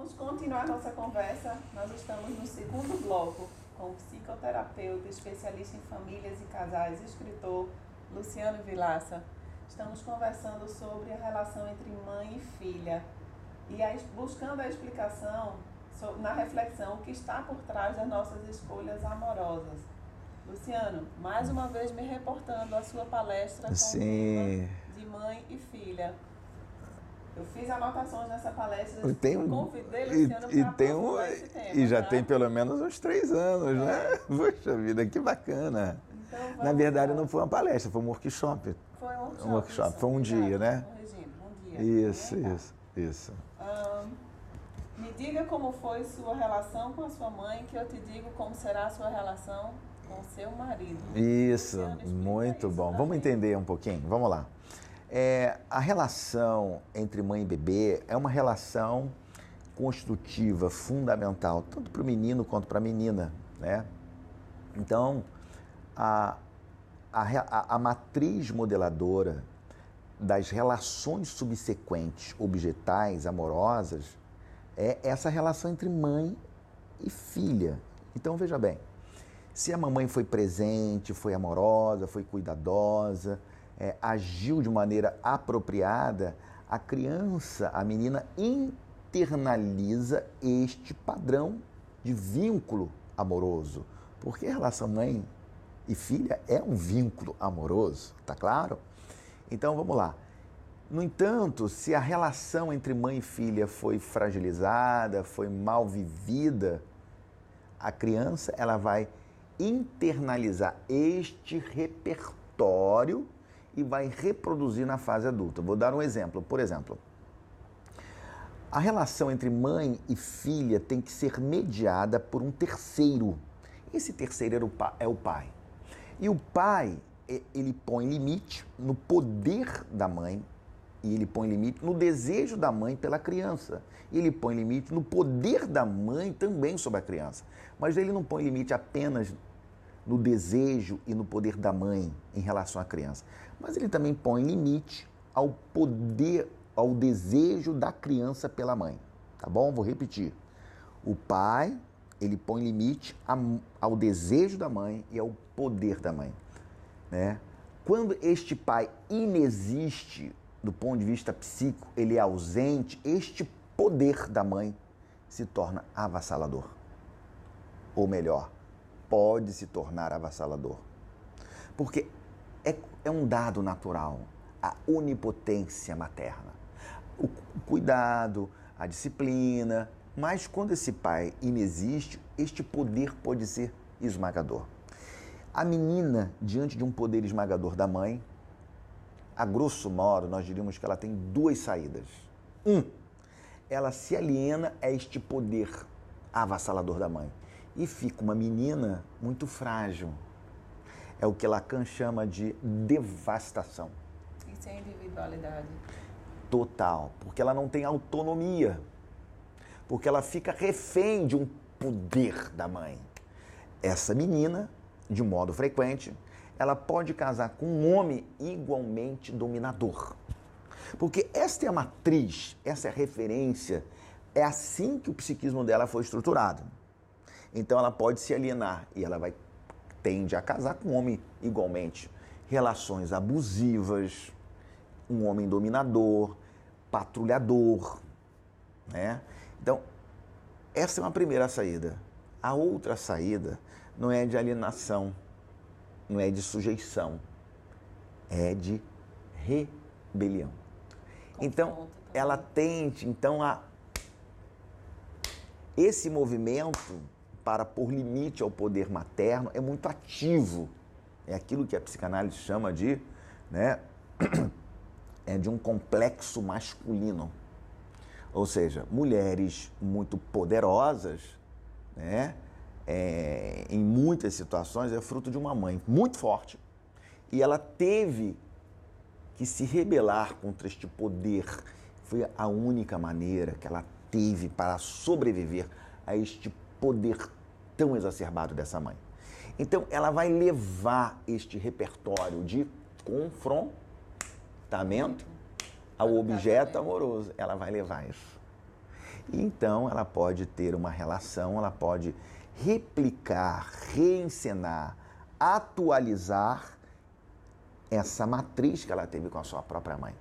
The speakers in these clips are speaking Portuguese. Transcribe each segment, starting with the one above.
Vamos continuar nossa conversa. Nós estamos no segundo bloco com o psicoterapeuta, especialista em famílias e casais, escritor Luciano Vilaça. Estamos conversando sobre a relação entre mãe e filha e buscando a explicação na reflexão o que está por trás das nossas escolhas amorosas. Luciano, mais uma vez me reportando a sua palestra com o tema de mãe e filha. Eu fiz anotações nessa palestra, convidei Luciano para aprofundar esse tema. E já tem pelo menos uns 3 anos, né? Puxa vida, que bacana. Então, na verdade, não foi uma palestra, foi um workshop. Foi um workshop. Foi um dia, né? Um dia. Isso. Me diga como foi sua relação com a sua mãe, que eu te digo como será a sua relação com o seu marido. Isso, muito bom. Vamos entender um pouquinho, vamos lá. A relação entre mãe e bebê é uma relação constitutiva, fundamental, tanto para o menino quanto para a menina, né? Então, a matriz modeladora das relações subsequentes, objetais, amorosas, é essa relação entre mãe e filha. Então, veja bem, se a mamãe foi presente, foi amorosa, foi cuidadosa, agiu de maneira apropriada, a criança, a menina, internaliza este padrão de vínculo amoroso. Porque a relação mãe e filha é um vínculo amoroso, tá claro? Então vamos lá. No entanto, se a relação entre mãe e filha foi fragilizada, foi mal vivida, a criança ela vai internalizar este repertório e vai reproduzir na fase adulta. Vou dar um exemplo. Por exemplo, a relação entre mãe e filha tem que ser mediada por um terceiro. Esse terceiro é o pai. E o pai, ele põe limite no poder da mãe, e ele põe limite no desejo da mãe pela criança. E ele põe limite no poder da mãe também sobre a criança. Mas ele não põe limite apenas no desejo e no poder da mãe em relação à criança. Mas ele também põe limite ao poder, ao desejo da criança pela mãe. Tá bom? Vou repetir. O pai, ele põe limite ao desejo da mãe e ao poder da mãe, né? Quando este pai inexiste do ponto de vista psíquico, ele é ausente, este poder da mãe se torna avassalador. Ou melhor, pode se tornar avassalador. Porque é um dado natural, a onipotência materna. O cuidado, a disciplina, mas quando esse pai inexiste, este poder pode ser esmagador. A menina, diante de um poder esmagador da mãe, a grosso modo, nós diríamos que ela tem 2 saídas. Ela se aliena a este poder avassalador da mãe e fica uma menina muito frágil. É o que Lacan chama de devastação. Isso é individualidade. Total, porque ela não tem autonomia, porque ela fica refém de um poder da mãe. Essa menina, de modo frequente, ela pode casar com um homem igualmente dominador. Porque esta é a matriz, essa é a referência, é assim que o psiquismo dela foi estruturado. Então ela pode se alienar e ela tende a casar com um homem igualmente. Relações abusivas, um homem dominador, patrulhador, né? Então, essa é uma primeira saída. A outra saída não é de alienação, não é de sujeição, é de rebelião. Então, ela tende a esse movimento para pôr limite ao poder materno é muito ativo. É aquilo que a psicanálise chama de, né, de um complexo masculino. Ou seja, mulheres muito poderosas, né, em muitas situações é fruto de uma mãe muito forte e ela teve que se rebelar contra este poder. Foi a única maneira que ela teve para sobreviver a este poder tão exacerbado dessa mãe. Então, ela vai levar este repertório de confrontamento ao objeto amoroso. Ela vai levar isso. E então ela pode ter uma relação, ela pode replicar, reencenar, atualizar essa matriz que ela teve com a sua própria mãe.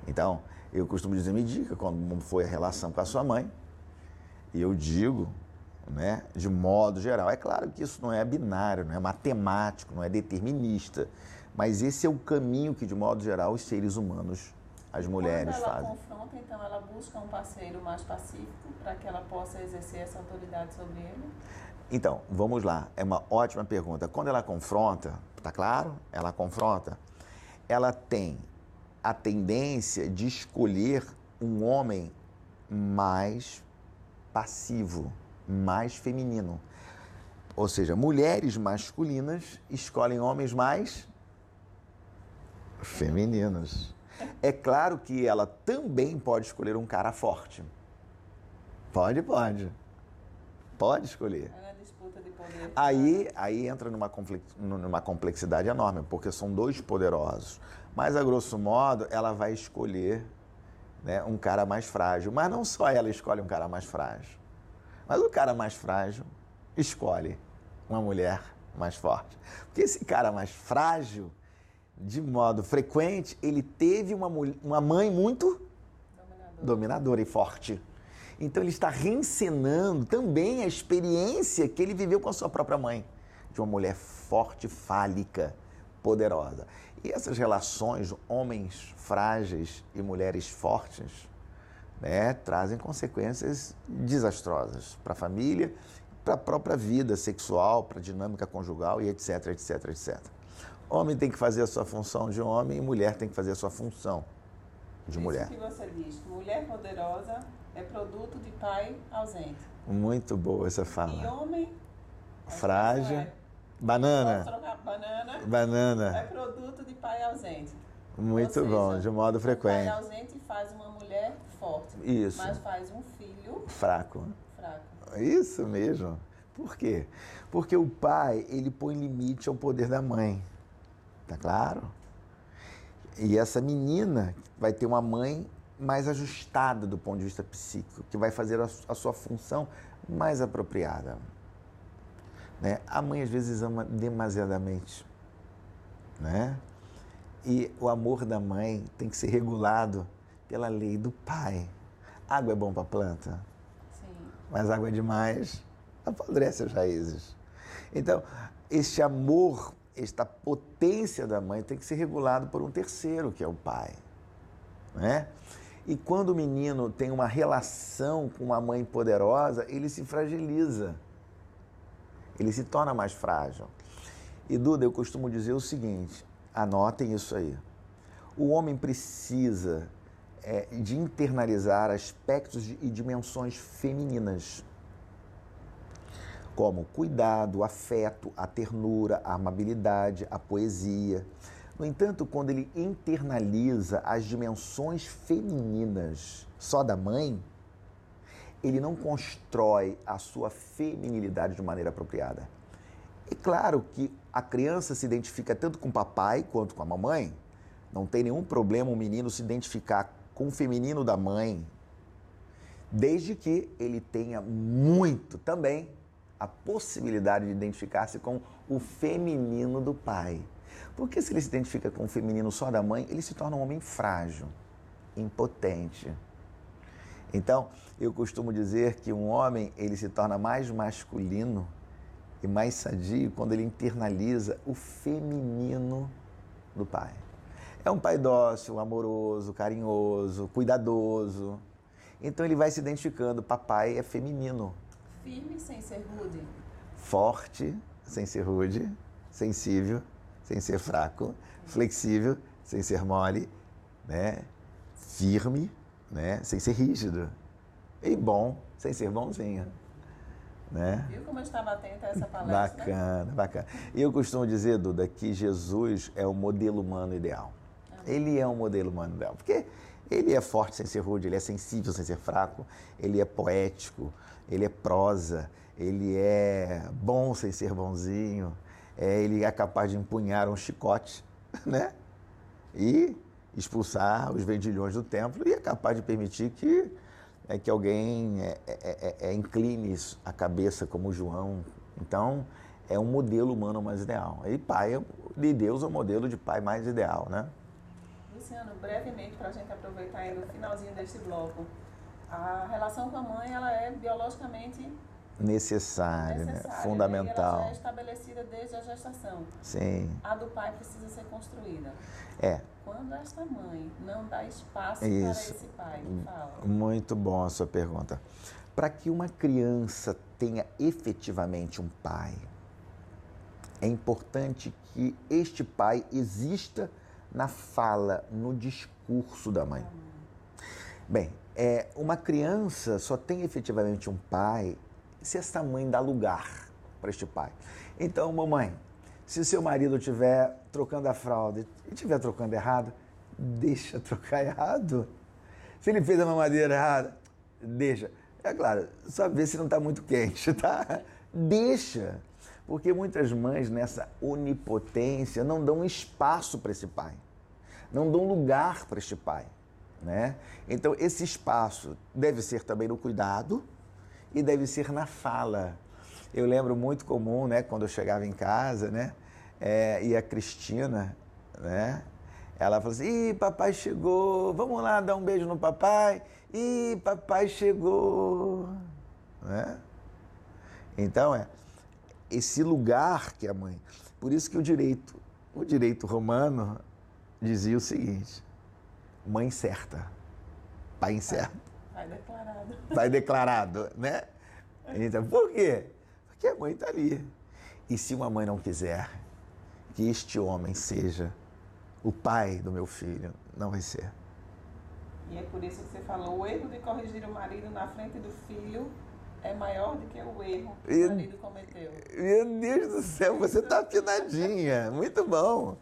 Então, eu costumo dizer, me diga como foi a relação com a sua mãe. E eu digo, né, de modo geral. É claro que isso não é binário, não é matemático, não é determinista, mas esse é o caminho que, de modo geral, os seres humanos, as mulheres fazem. Quando ela confronta, então ela busca um parceiro mais pacífico para que ela possa exercer essa autoridade sobre ele? Então, vamos lá, é uma ótima pergunta. Quando ela confronta, tá claro? Ela confronta, ela tem a tendência de escolher um homem mais passivo, mais feminino. Ou seja, mulheres masculinas escolhem homens mais femininos. É claro que ela também pode escolher um cara forte. Pode. Pode escolher. É uma disputa de poder. Aí entra numa complexidade enorme, porque são dois poderosos. Mas, a grosso modo, ela vai escolher, né, um cara mais frágil. Mas não só ela escolhe um cara mais frágil. Mas o cara mais frágil escolhe uma mulher mais forte. Porque esse cara mais frágil, de modo frequente, ele teve uma mãe muito dominadora e forte. Então ele está reencenando também a experiência que ele viveu com a sua própria mãe, de uma mulher forte, fálica, poderosa. E essas relações, homens frágeis e mulheres fortes, né, trazem consequências desastrosas para a família, para a própria vida sexual, para a dinâmica conjugal e etc, etc, etc. Homem tem que fazer a sua função de homem e mulher tem que fazer a sua função de mulher. Isso que você diz, mulher poderosa é produto de pai ausente. Muito boa essa fala. E homem frágil, banana. Banana. É produto de pai ausente. Muito seja, bom, de modo frequente. O pai ausente faz uma mulher forte. Isso. Mas faz um filho fraco. Fraco. Isso mesmo. Por quê? Porque o pai, ele põe limite ao poder da mãe. Tá claro? E essa menina vai ter uma mãe mais ajustada do ponto de vista psíquico, que vai fazer a sua função mais apropriada. Né? A mãe, às vezes, ama demasiadamente. Né? E o amor da mãe tem que ser regulado pela lei do pai. Água é bom para a planta? Sim. Mas água é demais, apodrece as raízes. Então, este amor, esta potência da mãe tem que ser regulado por um terceiro, que é o pai. Né? E quando o menino tem uma relação com uma mãe poderosa, ele se fragiliza. Ele se torna mais frágil. E, Duda, eu costumo dizer o seguinte, anotem isso aí. O homem precisa de internalizar aspectos e dimensões femininas, como o cuidado, o afeto, a ternura, a amabilidade, a poesia. No entanto, quando ele internaliza as dimensões femininas só da mãe, ele não constrói a sua feminilidade de maneira apropriada. É claro que a criança se identifica tanto com o papai quanto com a mamãe. Não tem nenhum problema o menino se identificar com o feminino da mãe, desde que ele tenha muito também a possibilidade de identificar-se com o feminino do pai. Porque se ele se identifica com o feminino só da mãe, ele se torna um homem frágil, impotente. Então, eu costumo dizer que um homem, ele se torna mais masculino e mais sadio quando ele internaliza o feminino do pai. É um pai dócil, amoroso, carinhoso, cuidadoso. Então ele vai se identificando, papai é feminino. Firme sem ser rude. Forte sem ser rude, sensível sem ser fraco, flexível sem ser mole, né? Firme, né? Sem ser rígido. E bom sem ser bonzinho. Né? Viu como eu estava atenta a essa palestra? Bacana, bacana. E eu costumo dizer, Duda, que Jesus é o modelo humano ideal. Ele é um modelo humano ideal, porque ele é forte sem ser rude, ele é sensível sem ser fraco, ele é poético, ele é prosa, ele é bom sem ser bonzinho, ele é capaz de empunhar um chicote, né? E expulsar os vendilhões do templo e é capaz de permitir que é que alguém incline a cabeça como João. Então, é um modelo humano mais ideal. E pai de Deus é o modelo de pai mais ideal, né? Luciano, brevemente, para a gente aproveitar aí no finalzinho deste bloco, a relação com a mãe, ela é biologicamente necessária, né? Fundamental. E ela já é estabelecida desde a gestação. Sim. A do pai precisa ser construída. Quando esta mãe não dá espaço para esse pai, fala. Muito bom a sua pergunta. Para que uma criança tenha efetivamente um pai, é importante que este pai exista na fala, no discurso da mãe. Bem, uma criança só tem efetivamente um pai se essa mãe dá lugar para este pai. Então, mamãe, se o seu marido estiver trocando a fralda e estiver trocando errado, deixa trocar errado. Se ele fez a mamadeira errada, deixa. É claro, só ver se não está muito quente, tá? Deixa. Porque muitas mães, nessa onipotência, não dão espaço para esse pai. Não dão lugar para este pai, né? Então, esse espaço deve ser também no cuidado e deve ser na fala. Eu lembro muito comum, né, quando eu chegava em casa, né, e a Cristina, né, ela falou assim: ih, papai chegou, vamos lá dar um beijo no papai, ih, papai chegou, né? Então, esse lugar que a mãe... Por isso que o direito romano dizia o seguinte: mãe certa, pai incerto. Pai declarado. Pai declarado, né? Então, por quê? Porque a mãe está ali. E se uma mãe não quiser que este homem seja o pai do meu filho, não vai ser. E é por isso que você falou, o erro de corrigir o marido na frente do filho é maior do que o erro que o marido cometeu. Meu Deus do céu, você está afinadinha. Muito bom.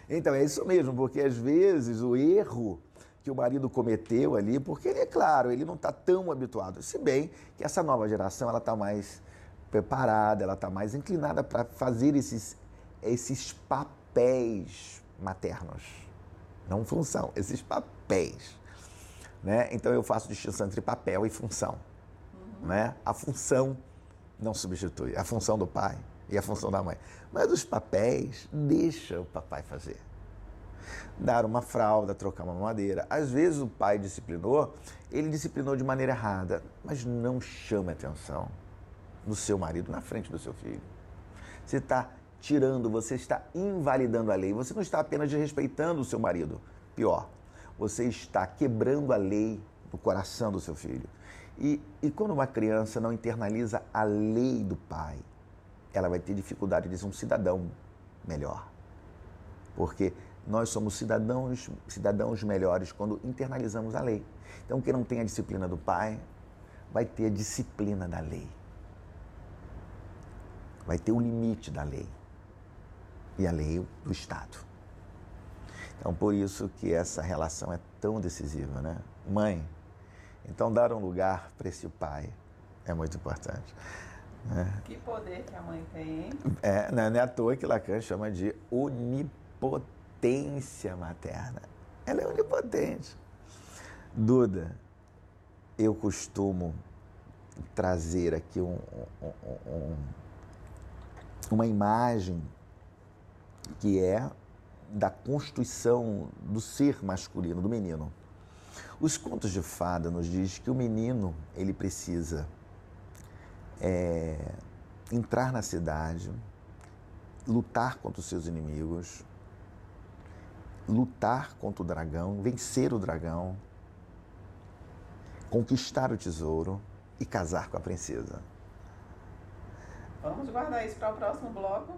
Então, é isso mesmo, porque às vezes o erro que o marido cometeu ali, porque ele, é claro, ele não está tão habituado, se bem que essa nova geração, ela está mais preparada, ela está mais inclinada para fazer esses papéis maternos, não função, esses papéis, né? Então eu faço distinção entre papel e função, né? A função não substitui, a função do pai e a função da mãe, mas os papéis, deixa o papai fazer. Dar uma fralda, trocar uma mamadeira. Às vezes o pai disciplinou, ele disciplinou de maneira errada, mas não chame atenção do seu marido na frente do seu filho. Você está tirando, você está invalidando a lei. Você não está apenas desrespeitando o seu marido. Pior, você está quebrando a lei no coração do seu filho. E quando uma criança não internaliza a lei do pai, ela vai ter dificuldade de ser um cidadão melhor. Porque nós somos cidadãos melhores quando internalizamos a lei. Então, quem não tem a disciplina do pai, vai ter a disciplina da lei. Vai ter o limite da lei. E a lei do Estado. Então, por isso que essa relação é tão decisiva, né? Mãe, então dar um lugar para esse pai é muito importante. Que poder que a mãe tem. Não é à toa que Lacan chama de onipotência materna. Ela é onipotente. Duda, eu costumo trazer aqui uma imagem que é da constituição do ser masculino, do menino. Os contos de fada nos diz que o menino, ele precisa entrar na cidade, lutar contra os seus inimigos, lutar contra o dragão, vencer o dragão, conquistar o tesouro e casar com a princesa. Vamos guardar isso para o próximo bloco.